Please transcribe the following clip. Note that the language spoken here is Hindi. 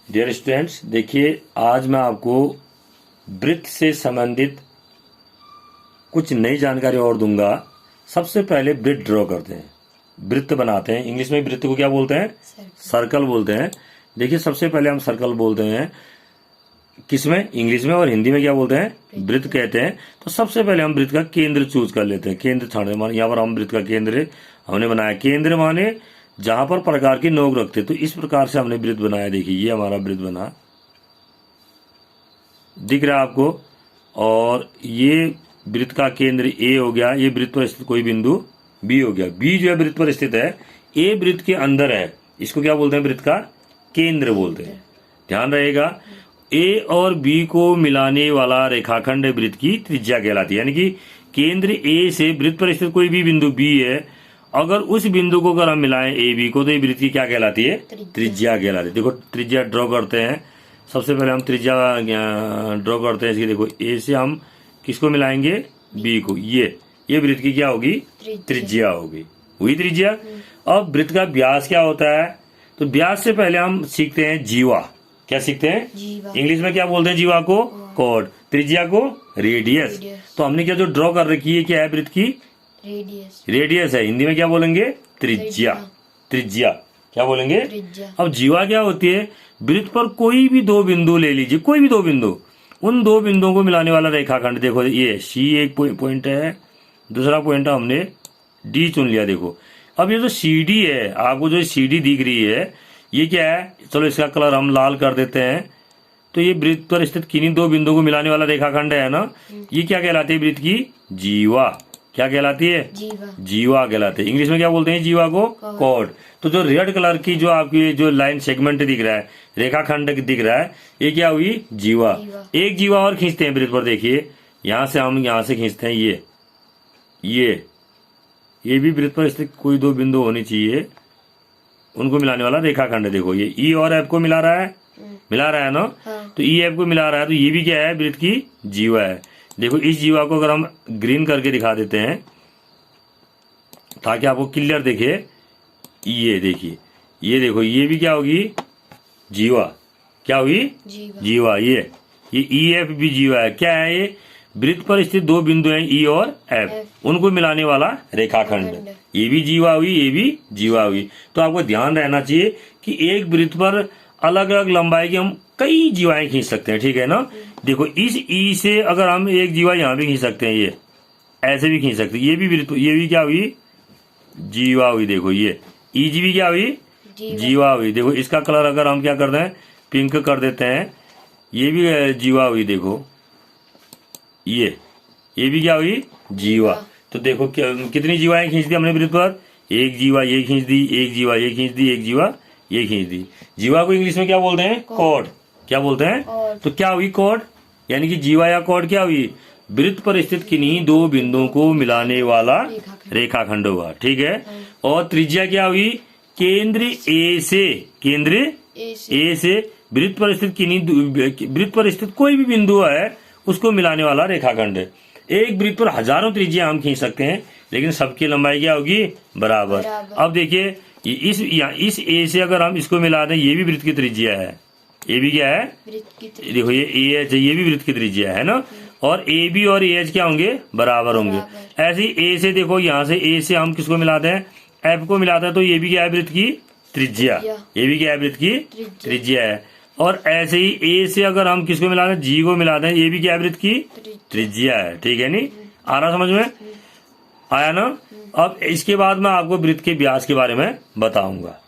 डियर स्टूडेंट्स, देखिए आज मैं आपको वृत्त से संबंधित कुछ नई जानकारी और दूंगा। सबसे पहले वृत्त ड्रॉ करते हैं, वृत्त बनाते हैं। इंग्लिश में वृत्त को क्या बोलते हैं? सर्कल बोलते हैं। देखिए सबसे पहले हम सर्कल बोलते हैं, किसमें? इंग्लिश में। और हिंदी में क्या बोलते हैं? वृत्त कहते हैं। तो सबसे पहले हम वृत्त का केंद्र चूज कर लेते हैं। केंद्र छाड़े माने यहाँ पर हम वृत्त का केंद्र हमने बनाया। केंद्र माने जहां पर प्रकार की नोक रखते, तो इस प्रकार से हमने वृत्त बनाया। देखिए ये हमारा वृत्त बना, दिख रहा है आपको। और ये वृत्त का केंद्र ए हो गया, ये वृत्त पर स्थित कोई बिंदु बी हो गया। बी जो है वृत्त पर स्थित है, ए वृत्त के अंदर है, इसको क्या बोलते हैं? वृत्त का केंद्र बोलते हैं। ध्यान रहेगा, ए और बी को मिलाने वाला रेखाखंड वृत्त की त्रिज्या कहलाती है। यानी कि केंद्र ए से वृत्त पर स्थित कोई भी बिंदु बी है, अगर उस बिंदु को अगर हम मिलाएं ए बी को, तो ये वृत्त की क्या कहलाती है? त्रिज्या कहलाती है। देखो त्रिज्या ड्रॉ करते हैं। सबसे पहले हम त्रिज्या ड्रॉ करते हैं इसकी। देखो ए से हम किसको मिलाएंगे? बी को। ये वृत्त की क्या होगी? त्रिज्या होगी। हुई त्रिज्या। अब वृत्त का व्यास क्या होता है? तो व्यास से पहले हम सीखते हैं जीवा। क्या सीखते हैं? इंग्लिश में क्या बोलते हैं जीवा को? कॉर्ड। त्रिज्या को रेडियस। तो हमने क्या जो ड्रॉ कर रखी है, क्या है? वृत्त की रेडियस है। हिंदी में क्या बोलेंगे? त्रिज्या। त्रिज्या क्या बोलेंगे? अब जीवा क्या होती है? वृत्त पर कोई भी दो बिंदु ले लीजिए, कोई भी दो बिंदु, उन दो बिंदुओं को मिलाने वाला रेखाखंड। देखो ये सी एक पॉइंट है, दूसरा पॉइंट हमने डी चुन लिया। देखो अब ये जो सी डी है, आपको जो सी डी दिख रही है, ये क्या है? चलो इसका कलर हम लाल कर देते हैं। तो ये वृत्त पर स्थित किन्हीं दो बिंदुओं को मिलाने वाला रेखाखंड है ना, ये क्या कहलाती है? वृत्त की जीवा। क्या कहलाती है? जीवा कहलाती है। इंग्लिश में क्या बोलते हैं जीवा को? कॉर्ड। तो जो रेड कलर की जो आपकी जो लाइन सेगमेंट दिख रहा है, रेखाखंड दिख रहा है, ये क्या हुई? जीवा। एक जीवा और खींचते हैं वृत्त पर। देखिए यहां से हम यहां से खींचते हैं, ये भी वृत्त पर स्थित कोई दो बिंदु होनी चाहिए, उनको मिलाने वाला रेखाखंड। देखो ये ई और एफ को मिला रहा है ना। तो ई एफ को मिला रहा है, तो ये भी क्या है? वृत्त की जीवा है। देखो इस जीवा को अगर हम ग्रीन करके दिखा देते हैं ताकि आपको क्लियर दिखे, ये देखिए, ये देखो, ये भी क्या होगी? जीवा। क्या हुई? जीवा। ये ई एफ भी जीवा है। क्या है ये? वृत्त पर स्थित दो बिंदु हैं ई और एफ, उनको मिलाने वाला रेखाखंड। ये भी जीवा हुई, ये भी जीवा हुई। तो आपको ध्यान रहना चाहिए कि एक वृत्त पर अलग अलग लंबाई की हम कई जीवाएं खींच सकते हैं। ठीक है ना? देखो इस ई से अगर हम एक जीवा यहाँ भी खींच सकते हैं, ये ऐसे भी खींच सकते हैं। ये भी वृत्त, ये भी क्या हुई? जीवा हुई। देखो ये ई जी भी क्या हुई? जीवा हुई। देखो इसका कलर अगर हम क्या करते हैं? पिंक कर देते हैं, ये भी जीवा हुई। देखो ये भी क्या हुई? जीवा। तो देखो कितनी जीवाएं खींच दी हमने वृत्त पर? एक जीवा ये खींच दी, एक जीवा ये खींच दी, एक जीवा ये खींच दी। जीवा को इंग्लिश में क्या बोलते हैं? कॉर्ड। क्या बोलते हैं? तो क्या हुई? कॉर्ड। यानी कि जीवा या कॉर्ड क्या हुई? वृत्त पर स्थित किन्हीं दो बिंदुओं को मिलाने वाला रेखाखंड हुआ। ठीक है। और त्रिज्या क्या हुई? केंद्र ए से वृत्त पर स्थित कोई भी बिंदु है, उसको मिलाने वाला रेखाखंड। एक वृत्त पर हजारों त्रिज्या हम खींच सकते हैं, लेकिन सबकी लंबाई क्या होगी? बराबर। अब देखिए इस ए से अगर हम इसको मिला दें, ये भी वृत्त की त्रिज्या है। ये भी क्या है? देखो ये ए एच, ये भी वृत्त की त्रिज्या है ना। और ए बी और ए एच क्या होंगे? बराबर होंगे। ऐसे ही ए से देखो, यहाँ से ए से हम किसको मिलाते हैं? एफ को मिलाते हैं, तो ये भी क्या है? वृत्त की त्रिज्या। ये भी क्या है? वृत्त की त्रिज्या है। और ऐसे ही ए से अगर हम किसको मिलाते हैं? जी को मिलाते हैं, ये भी क्या है? वृत्त की त्रिज्या है। ठीक है नहीं? आ रहा समझ में? आया ना? अब इसके बाद मैं आपको वृत्त के व्यास के बारे में बताऊंगा।